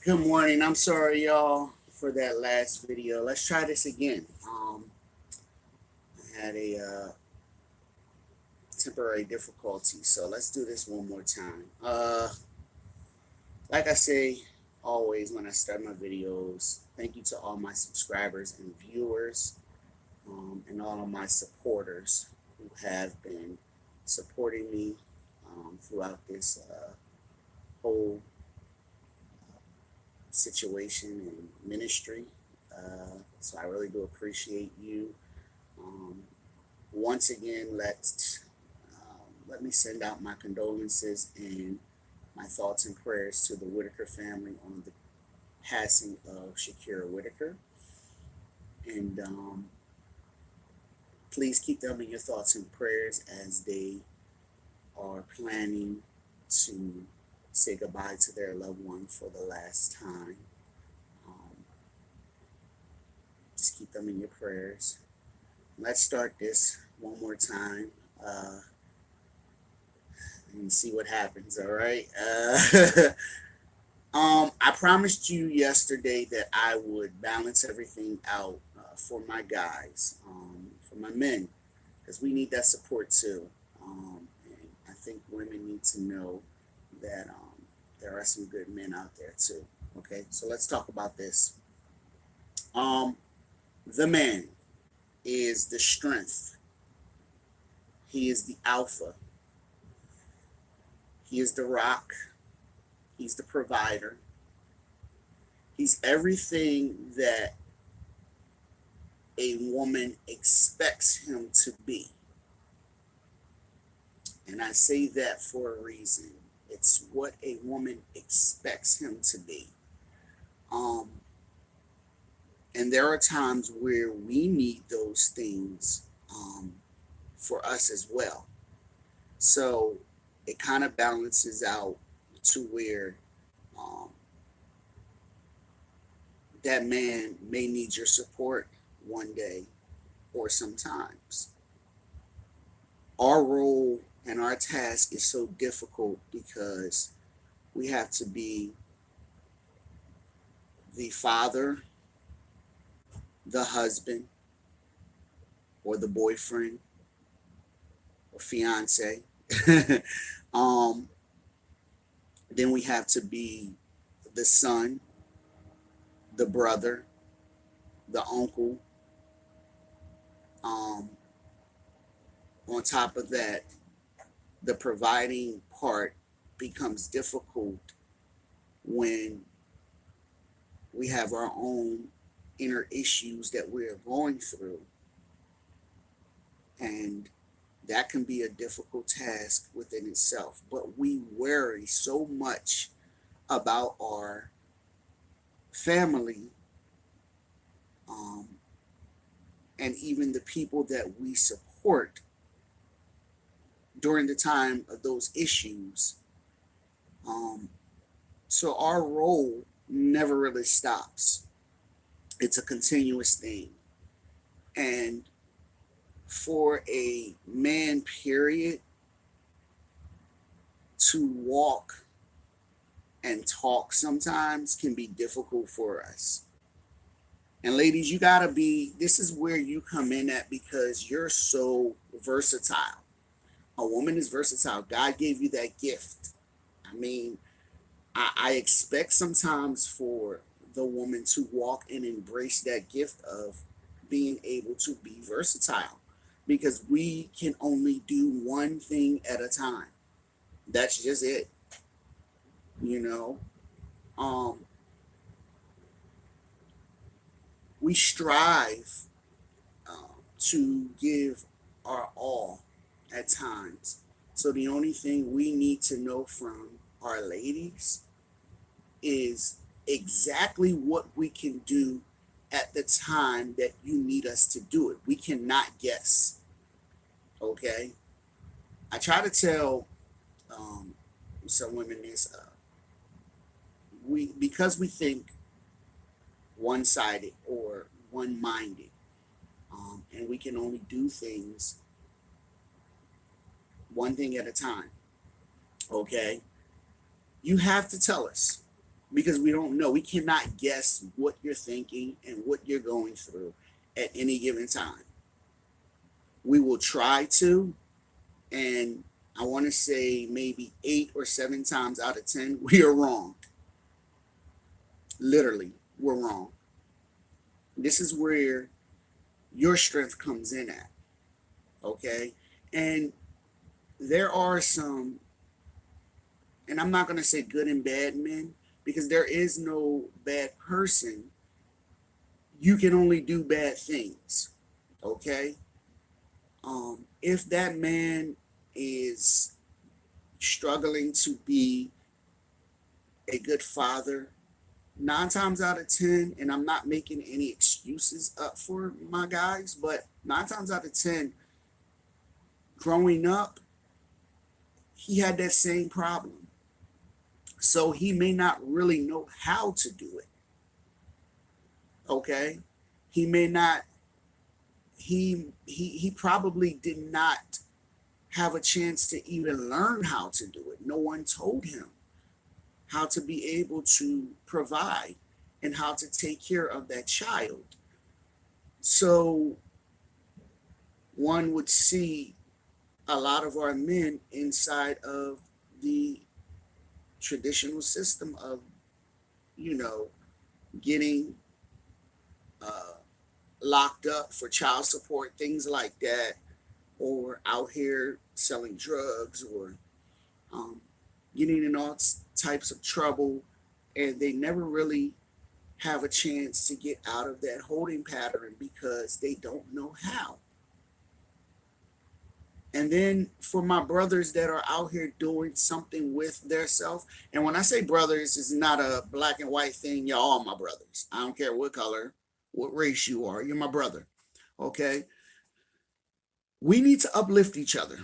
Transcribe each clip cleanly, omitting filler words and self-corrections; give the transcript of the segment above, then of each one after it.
Good morning. I'm sorry, y'all, for that last video. Let's try this again. I had a temporary difficulty, so let's do this one more time. Like I say always when I start my videos, thank you to all my subscribers and viewers, and all of my supporters who have been supporting me throughout this whole situation and ministry. So I really do appreciate you. Um, Once again, let me send out my condolences and my thoughts and prayers to the Whitaker family on the passing of Shakira Whitaker. And please keep them in your thoughts and prayers as they are planning to say goodbye to their loved one for the last time. Um, just keep them in your prayers. Let's start this one more time and see what happens. All right. I promised you yesterday that I would balance everything out for my guys, for my men, because we need that support too. And I think women need to know that there are some good men out there too. Okay, so let's talk about this. Um, the man is the strength. He is the alpha. He is the rock. He's the provider. He's everything that a woman expects him to be. And I say that for a reason. It's what a woman expects him to be. Um, and there are times where we need those things for us as well. So it kind of balances out to where um, that man may need your support one day or sometimes. Our role and our task is so difficult because we have to be the father, the husband, or the boyfriend or fiance. um, then we have to be the son, the brother, the uncle. Um, on top of that, the providing part becomes difficult when we have our own inner issues that we're going through. And that can be a difficult task within itself. But we worry so much about our family, um, and even the people that we support during the time of those issues. Um, so our role never really stops. It's a continuous thing. And for a man, period, to walk and talk sometimes can be difficult for us. And ladies, you gotta be, this is where you come in at because you're so versatile. A woman is versatile. God gave you that gift. I mean, I expect sometimes for the woman to walk and embrace that gift of being able to be versatile because we can only do one thing at a time. That's just it, you know. Um, we strive to give our all at times. So the only thing we need to know from our ladies is exactly what we can do at the time that you need us to do it. We cannot guess. Okay. I try to tell um, some women this. We because we think one-sided or one-minded, and we can only do things one thing at a time. Okay. You have to tell us. because we don't know. We cannot guess what you're thinking and what you're going through at any given time. We will try to, and I want to say maybe 8 or 7 times out of 10, we are wrong. Literally, we're wrong. This is where your strength comes in at, okay? And there are some, and I'm not going to say good and bad men because there is no bad person. You can only do bad things, okay? If that man is struggling to be a good father, 9 times out of 10, and I'm not making any excuses up for my guys, but 9 times out of 10, growing up, he had that same problem. So he may not really know how to do it. Okay. He may not, he probably did not have a chance to even learn how to do it. No one told him how to be able to provide and how to take care of that child. So one would see a lot of our men inside of the traditional system of, you know, getting uh, locked up for child support, things like that, or out here selling drugs or um, getting in all types of trouble, and they never really have a chance to get out of that holding pattern because they don't know how. And then for my brothers that are out here doing something with their self, and when I say brothers, it's not a black and white thing. You're all my brothers. I don't care what color, what race you are. You're my brother. Okay. We need to uplift each other.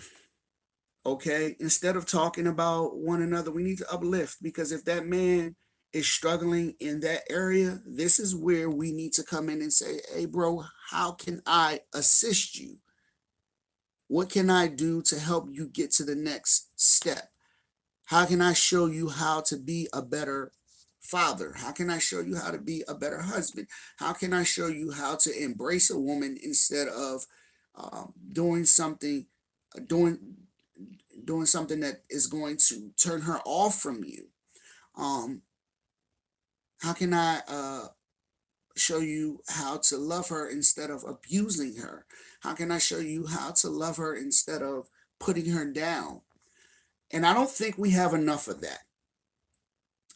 Okay. Instead of talking about one another, we need to uplift because if that man is struggling in that area, this is where we need to come in and say, hey, bro, how can I assist you? What can I do to help you get to the next step? How can I show you how to be a better father? How can I show you how to be a better husband? How can I show you how to embrace a woman instead of doing something, doing doing something that is going to turn her off from you? Um, how can I show you how to love her instead of abusing her? How can I show you how to love her instead of putting her down? And I don't think we have enough of that.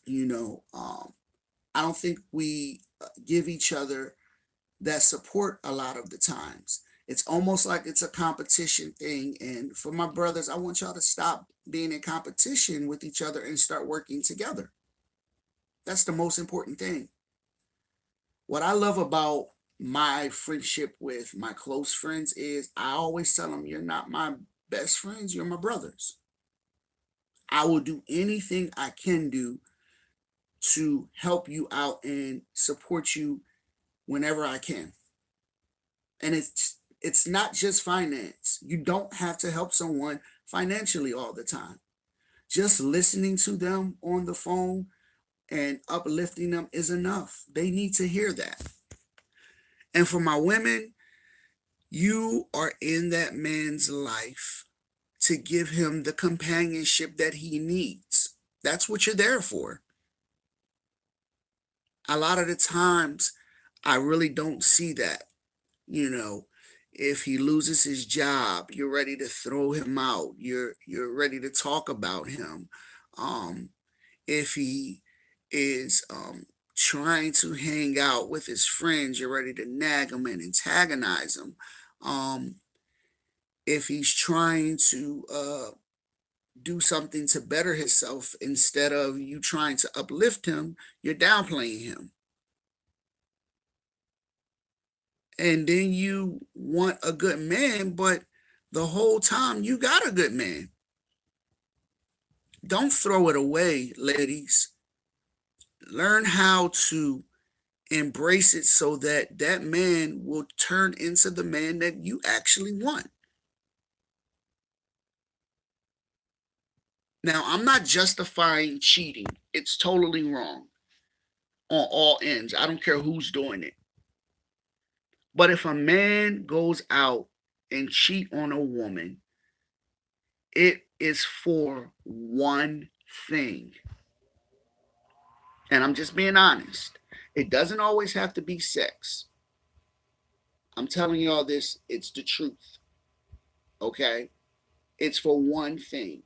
You know, I don't think we give each other that support a lot of the times. It's almost like it's a competition thing. And for my brothers, I want y'all to stop being in competition with each other and start working together. That's the most important thing. What I love about my friendship with my close friends is I always tell them, you're not my best friends, you're my brothers. I will do anything I can do to help you out and support you whenever I can. And it's not just finance. You don't have to help someone financially all the time. Just listening to them on the phone and uplifting them is enough. They need to hear that. And for my women, you are in that man's life to give him the companionship that he needs. That's what you're there for. A lot of the times, I really don't see that. You know, if he loses his job, you're ready to throw him out. You're ready to talk about him. Um, if he is trying to hang out with his friends, you're ready to nag him and antagonize him. Um, if he's trying to do something to better himself instead of you trying to uplift him, you're downplaying him. And then you want a good man, but the whole time you got a good man. Don't throw it away, ladies. Learn how to embrace it so that that man will turn into the man that you actually want. Now, I'm not justifying cheating. It's totally wrong. on all ends. I don't care who's doing it. But if a man goes out and cheat on a woman, it is for one thing. And I'm just being honest. It doesn't always have to be sex. I'm telling y'all this, it's the truth. Okay? It's for one thing.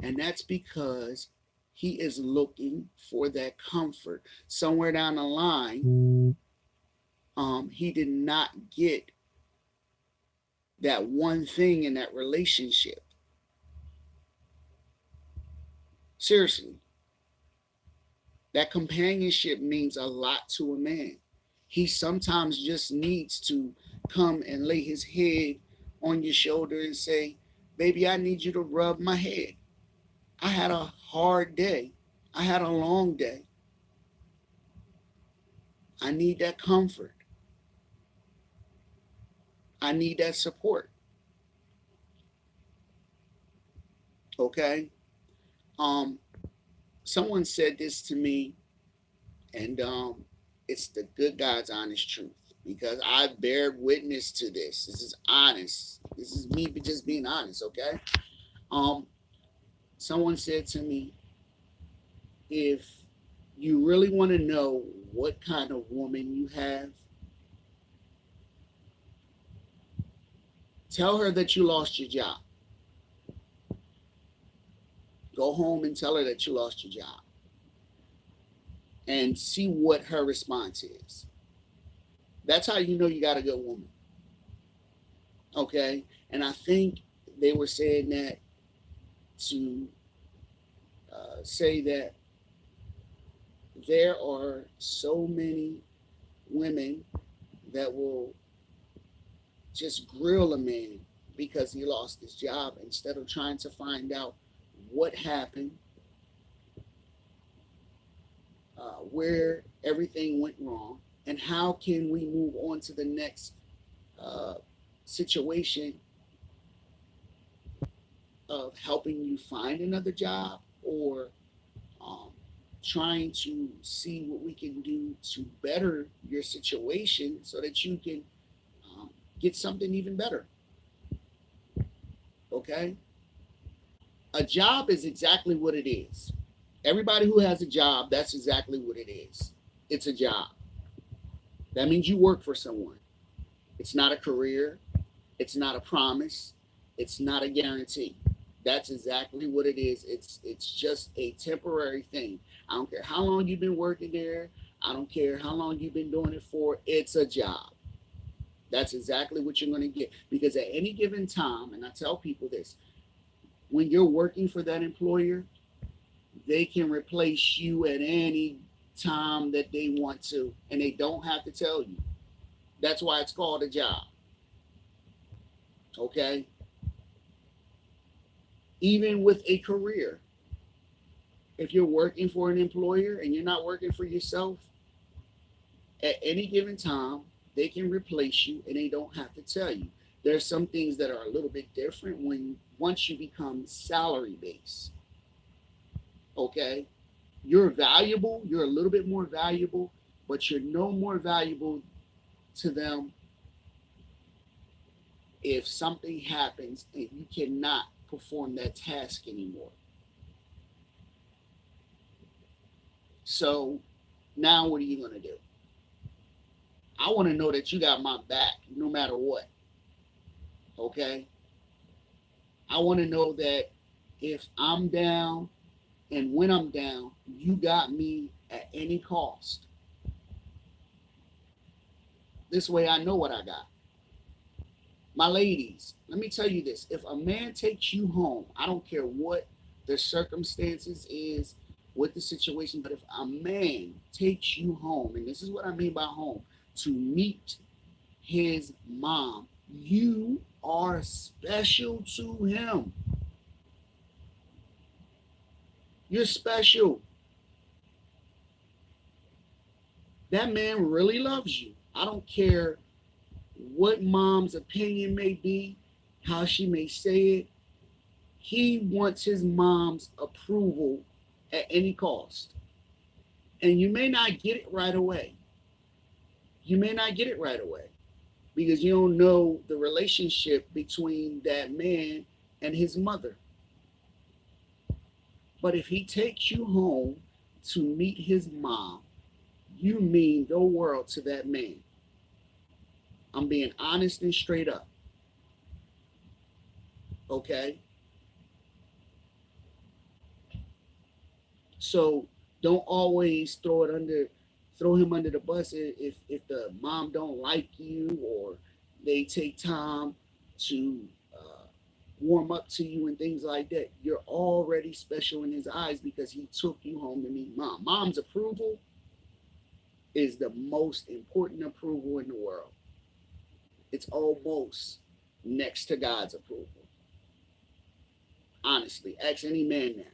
And that's because he is looking for that comfort. Somewhere down the line, he did not get that one thing in that relationship. Seriously. That companionship means a lot to a man. He sometimes just needs to come and lay his head on your shoulder and say, "Baby, I need you to rub my head. I had a hard day. I had a long day. I need that comfort. I need that support." Okay? Um, Someone said this to me, and it's the good God's honest truth because I bear witness to this. This is honest. This is me just being honest, okay? Um, Someone said to me, if you really want to know what kind of woman you have, tell her that you lost your job. Go home and tell her that you lost your job and see what her response is. That's how you know you got a good woman. Okay? And I think they were saying that to say that there are so many women that will just grill a man because he lost his job instead of trying to find out what happened, where everything went wrong, and how can we move on to the next uh, situation of helping you find another job or um, trying to see what we can do to better your situation so that you can um, get something even better. Okay? A job is exactly what it is. Everybody who has a job, that's exactly what it is. It's a job. That means you work for someone. It's not a career. It's not a promise. It's not a guarantee. That's exactly what it is. It's just a temporary thing. I don't care how long you've been working there. I don't care how long you've been doing it for. It's a job. That's exactly what you're going to get. Because at any given time, and I tell people this, when you're working for that employer, they can replace you at any time that they want to, and they don't have to tell you. That's why it's called a job. Okay? Even with a career, if you're working for an employer and you're not working for yourself, at any given time, they can replace you and they don't have to tell you. There's some things that are a little bit different when once you become salary based. Okay? You're valuable, you're a little bit more valuable, but you're no more valuable to them if something happens and you cannot perform that task anymore. So now what are you going to do? I want to know that you got my back no matter what. Okay? I want to know that if I'm down and when I'm down, you got me at any cost. This way I know what I got. My ladies, let me tell you this. If a man takes you home, I don't care what the circumstances is, what the situation, but if a man takes you home, and this is what I mean by home, to meet his mom, you are special to him. You're special. That man really loves you. I don't care what mom's opinion may be, how she may say it. He wants his mom's approval at any cost. And you may not get it right away. You may not get it right away because you don't know the relationship between that man and his mother. But if he takes you home to meet his mom, you mean the world to that man. I'm being honest and straight up. Okay? So don't always throw him under the bus if the mom don't like you or they take time to warm up to you and things like that. You're already special in his eyes because he took you home to meet mom. Mom's approval is the most important approval in the world. It's almost next to God's approval. Honestly, ask any man that.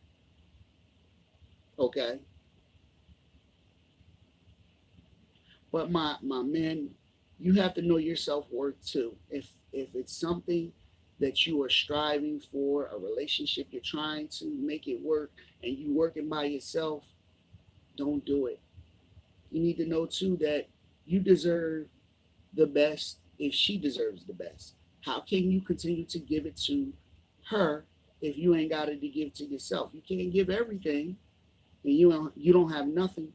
Okay, but my man, you have to know your self worth too. If it's something that you are striving for, a relationship you're trying to make it work, and you working by yourself, don't do it. You need to know too that you deserve the best if she deserves the best. How can you continue to give it to her if you ain't got it to give to yourself? You can't give everything and you don't have nothing.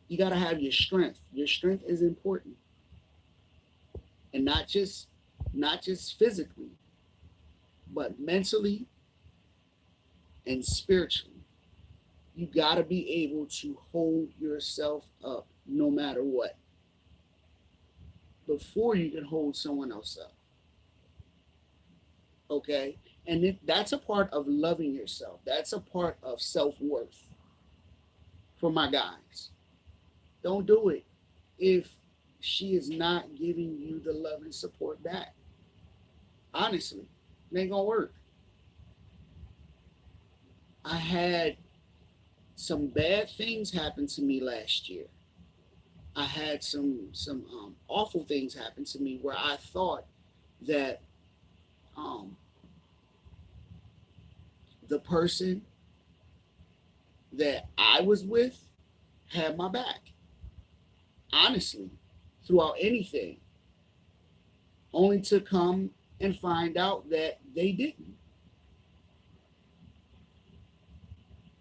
You got to have your strength. Your strength is important, and not just physically, but mentally and spiritually. You got to be able to hold yourself up no matter what before you can hold someone else up. Okay? And that's a part of loving yourself. That's a part of self worth for my guys. Don't do it if she is not giving you the love and support back. Honestly, it ain't gonna work. I had some bad things happen to me last year. I had some awful things happen to me where I thought that um, the person that I was with had my back. Honestly, throughout anything, only to come and find out that they didn't.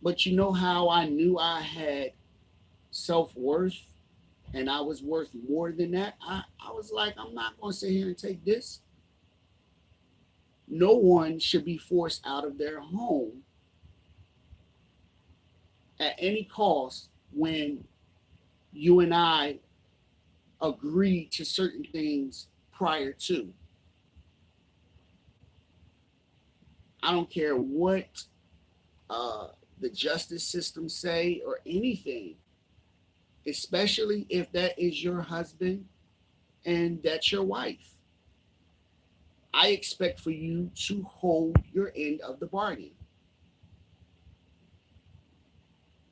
But you know how I knew I had self worth and I was worth more than that? I was like, I'm not going to sit here and take this. No one should be forced out of their home at any cost when you and I agreed to certain things prior to. I don't care what uh, the justice system say or anything, especially if that is your husband and that's your wife. I expect for you to hold your end of the bargain.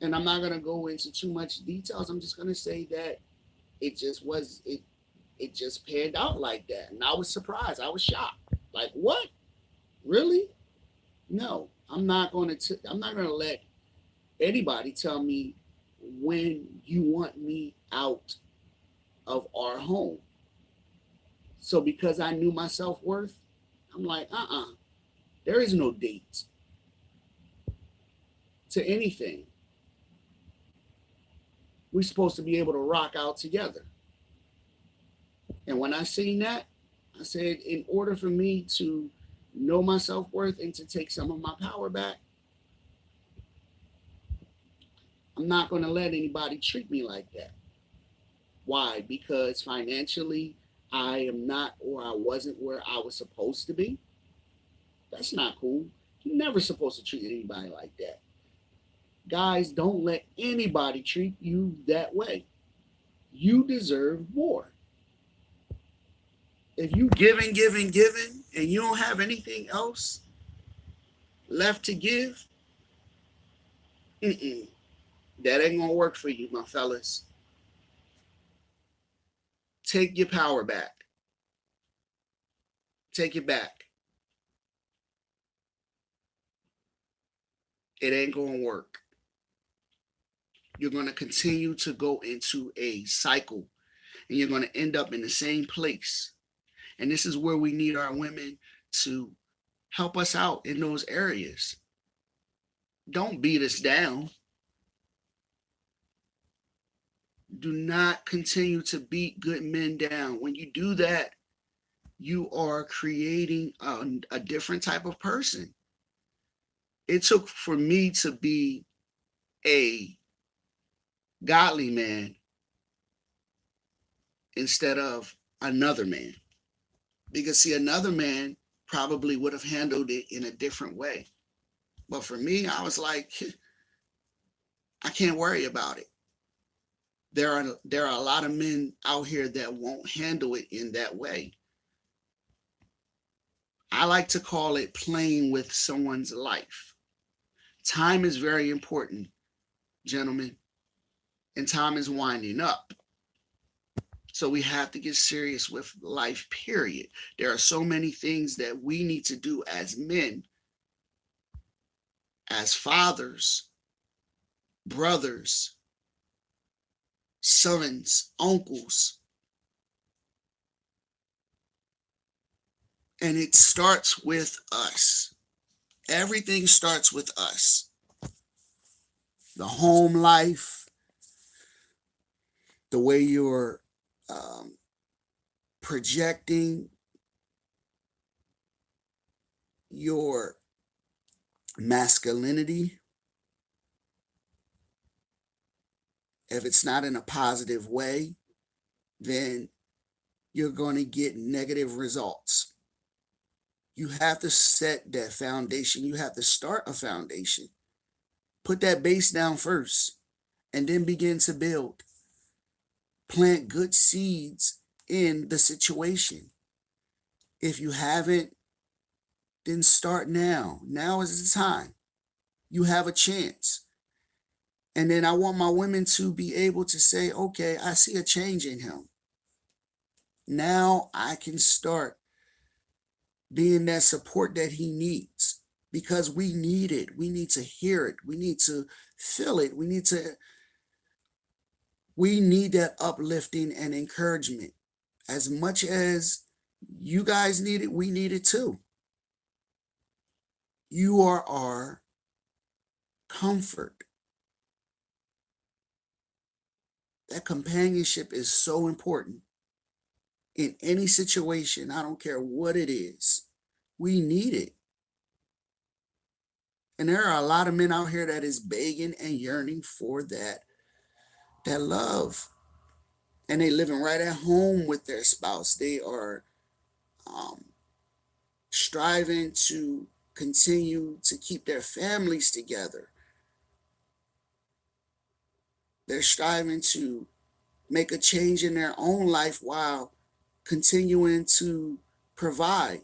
And I'm not going to go into too much details. I'm just going to say that it just panned out like that. And I was surprised. I was shocked. Like, what? Really? No. I'm not going to let anybody tell me when you want me out of our home. So because I knew my self-worth, I'm like, there is no date to anything. We're supposed to be able to rock out together. And when I seen that, I said, in order for me to know my self worth and to take some of my power back, I'm not going to let anybody treat me like that. Why? Because financially, I am not or I wasn't where I was supposed to be. That's not cool. You're never supposed to treat anybody like that. Guys, don't let anybody treat you that way. You deserve more. If you giving, and you don't have anything else left to give, mm-mm, that ain't gonna work for you, my fellas. Take your power back. Take it back. It ain't gonna work. You're going to continue to go into a cycle and you're going to end up in the same place. And this is where we need our women to help us out in those areas. Don't beat us down. Do not continue to beat good men down. When you do that, you are creating a different type of person. It took for me to be a godly man instead of another man. Because, see, another man probably would have handled it in a different way. But for me, I was like, I can't worry about it. There are a lot of men out here that won't handle it in that way. I like to call it playing with someone's life. Time is very important, gentlemen, and time is winding up. So we have to get serious with life, period. There are so many things that we need to do as men, as fathers, brothers, sons, uncles. And it starts with us. Everything starts with us. The home life, the way you're projecting your masculinity. If it's not in a positive way, then you're going to get negative results. You have to set that foundation. You have to start a foundation. Put that base down first and then begin to build. Plant good seeds in the situation. If you haven't, then start now. Now is the time. You have a chance. And then I want my women to be able to say, okay, I see a change in him. Now I can start being that support that he needs, because we need it. We need to hear it. We need to feel it. We need that uplifting and encouragement. As much as you guys need it, we need it too. You are our comfort. That companionship is so important in any situation. I don't care what it is. We need it. And there are a lot of men out here that is begging and yearning for that love. And they living right at home with their spouse. They are striving to continue to keep their families together. They're striving to make a change in their own life while continuing to provide.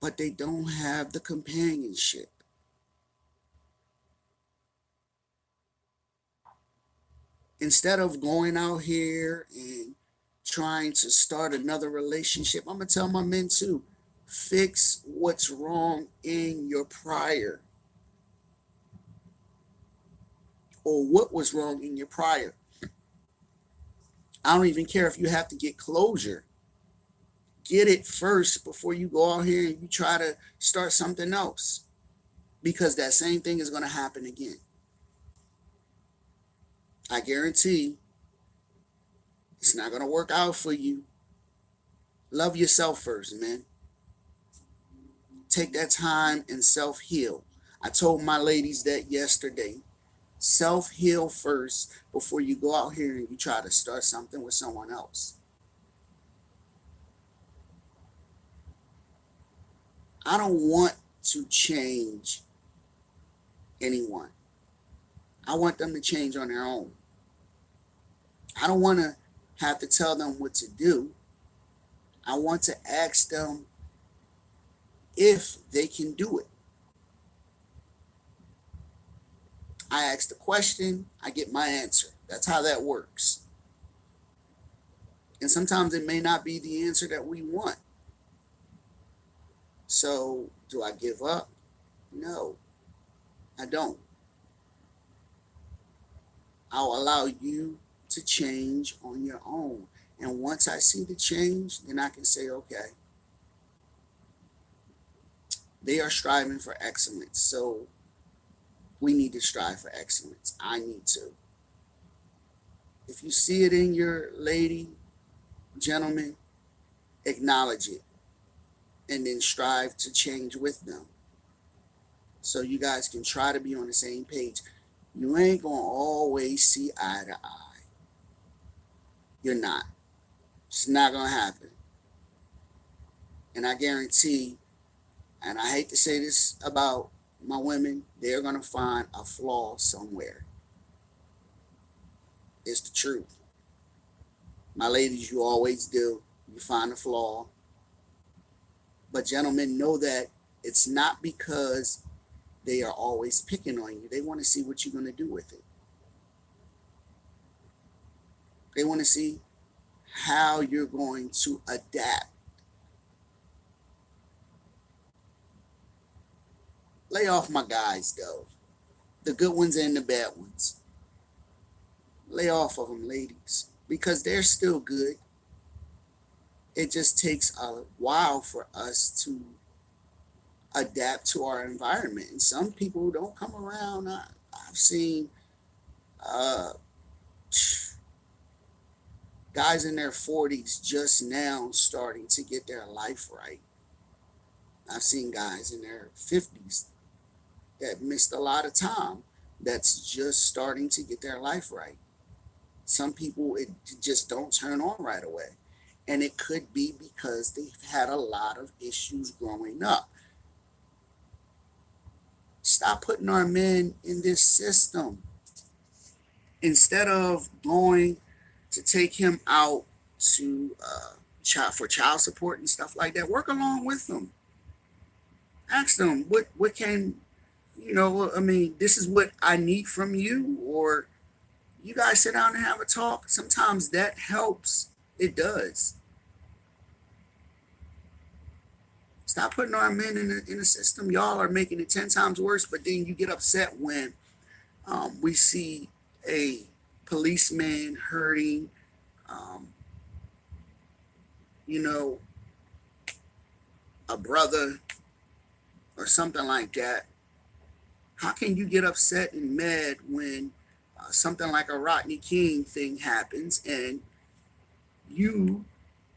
But they don't have the companionship. Instead of going out here and trying to start another relationship, I'm going to tell my men too, fix what's wrong in your prior, or what was wrong in your prior. I don't even care if you have to get closure. Get it first before you go out here and you try to start something else, because that same thing is going to happen again. I guarantee it's not going to work out for you. Love yourself first, man. Take that time and self-heal. I told my ladies that yesterday. Self-heal first before you go out here and you try to start something with someone else. I don't want to change anyone. I want them to change on their own. I don't want to have to tell them what to do. I want to ask them if they can do it. I ask the question, I get my answer. That's how that works. And sometimes it may not be the answer that we want. So, do I give up? No, I don't. I'll allow you to change on your own. And once I see the change, then I can say, okay, they are striving for excellence. So we need to strive for excellence. I need to. If you see it in your lady, gentlemen, acknowledge it and then strive to change with them. So you guys can try to be on the same page. You ain't going to always see eye to eye. You're not. It's not going to happen. And I guarantee, and I hate to say this about my women, they're going to find a flaw somewhere. It's the truth. My ladies, you always do. You find a flaw. But gentlemen, know that it's not because they are always picking on you. They want to see what you're going to do with it. They want to see how you're going to adapt. Lay off my guys, though. The good ones and the bad ones. Lay off of them, ladies, because they're still good. It just takes a while for us to adapt to our environment. And some people don't come around. I've seen guys in their 40s just now starting to get their life right. I've seen guys in their 50s that missed a lot of time that's just starting to get their life right. Some people, it just don't turn on right away. And it could be because they've had a lot of issues growing up. Stop putting our men in this system. Instead of going to take him out to for child support and stuff like that, work along with them. Ask them what can, I mean, this is what I need from you, or you guys sit down and have a talk. Sometimes that helps. It does. Stop putting our men in the system. Y'all are making it 10 times worse, but then you get upset when we see a policeman hurting, um, a brother or something like that. How can you get upset and mad when something like a Rodney King thing happens and you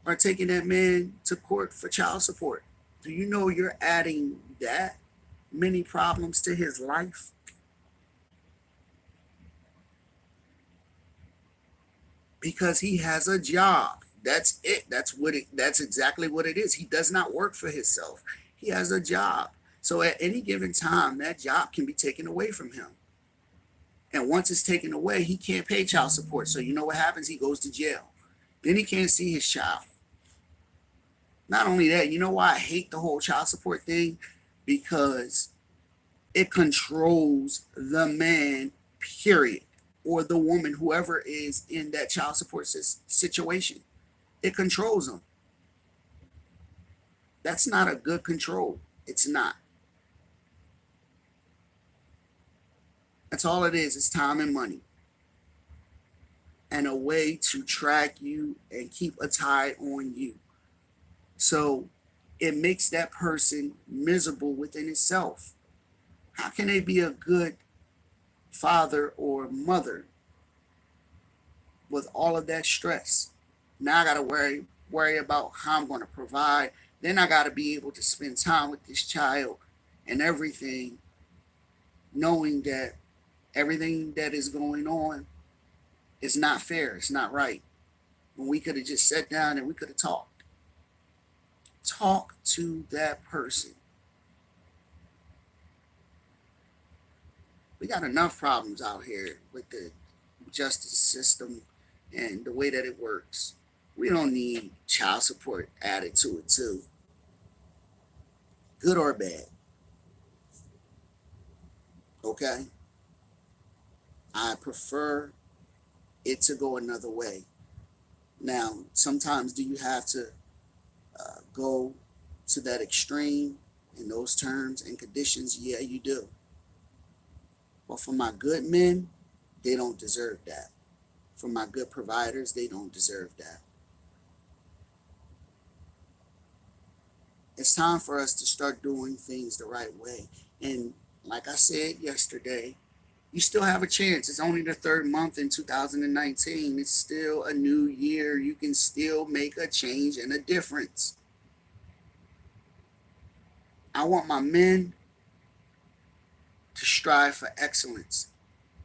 are taking that man to court for child support? Do you know you're adding that many problems to his life? Because he has a job. That's it. That's exactly what it is. He does not work for himself. He has a job. So at any given time, that job can be taken away from him. And once it's taken away, he can't pay child support. So you know what happens? He goes to jail. Then he can't see his child. Not only that, you know why I hate the whole child support thing? Because it controls the man, period, or the woman, whoever is in that child support situation. It controls them. That's not a good control. It's not. That's all it is. It's time and money. And a way to track you and keep a tie on you. So it makes that person miserable within itself. How can they be a good father or mother with all of that stress? Now I got to worry about how I'm going to provide. Then I got to be able to spend time with this child and everything, knowing that everything that is going on is not fair. It's not right. When we could have just sat down and we could have talked. Talk to that person. We got enough problems out here with the justice system and the way that it works. We don't need child support added to it too. Good or bad. Okay? I prefer it to go another way. Now, sometimes do you have to go to that extreme in those terms and conditions? Yeah, you do. But for my good men, They don't deserve that. For my good providers, they don't deserve that. It's time for us to start doing things the right way. And like I said yesterday, you still have a chance. It's only the third month in 2019. It's still a new year. You can still make a change and a difference. I want my men to strive for excellence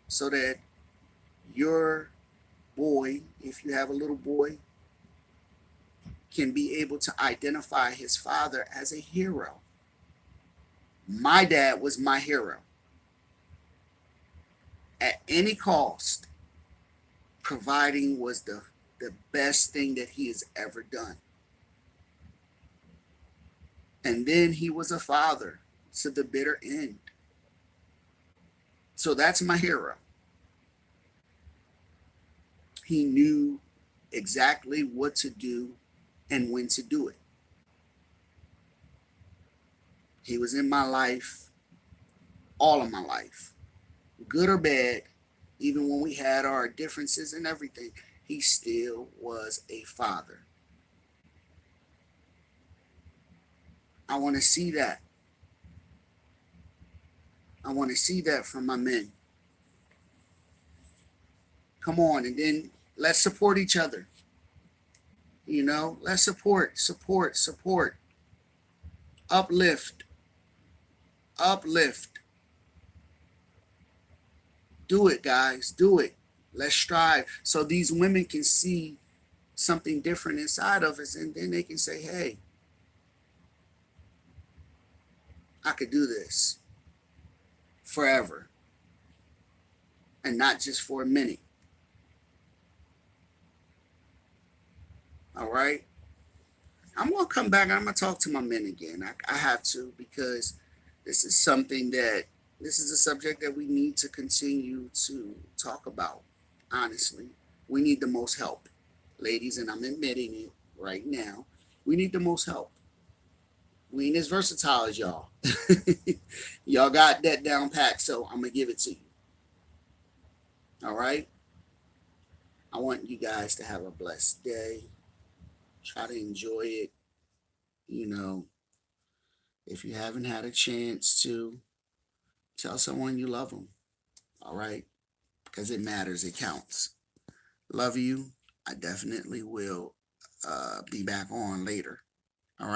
so that your boy, if you have a little boy, can be able to identify his father as a hero. My dad was my hero. At any cost, providing was the best thing that he has ever done. And then he was a father to the bitter end. So that's my hero. He knew exactly what to do and when to do it. He was in my life, all of my life, good or bad, even when we had our differences and everything, he still was a father. I want to see that. I want to see that from my men. Come on, and then let's support each other. Let's support, uplift, uplift. Do it, guys. Do it. Let's strive so these women can see something different inside of us, and then they can say, hey, I could do this forever and not just for a minute. All right. I'm going to come back and I'm going to talk to my men again. I have to, because this is this is a subject that we need to continue to talk about. Honestly, we need the most help, ladies, and I'm admitting it right now. We need the most help. We ain't as versatile as y'all. Y'all got that down pat, so I'm going to give it to you. All right. I want you guys to have a blessed day. Try to enjoy it. You know, if you haven't had a chance to, tell someone you love them. All right. Because it matters. It counts. Love you. I definitely will be back on later.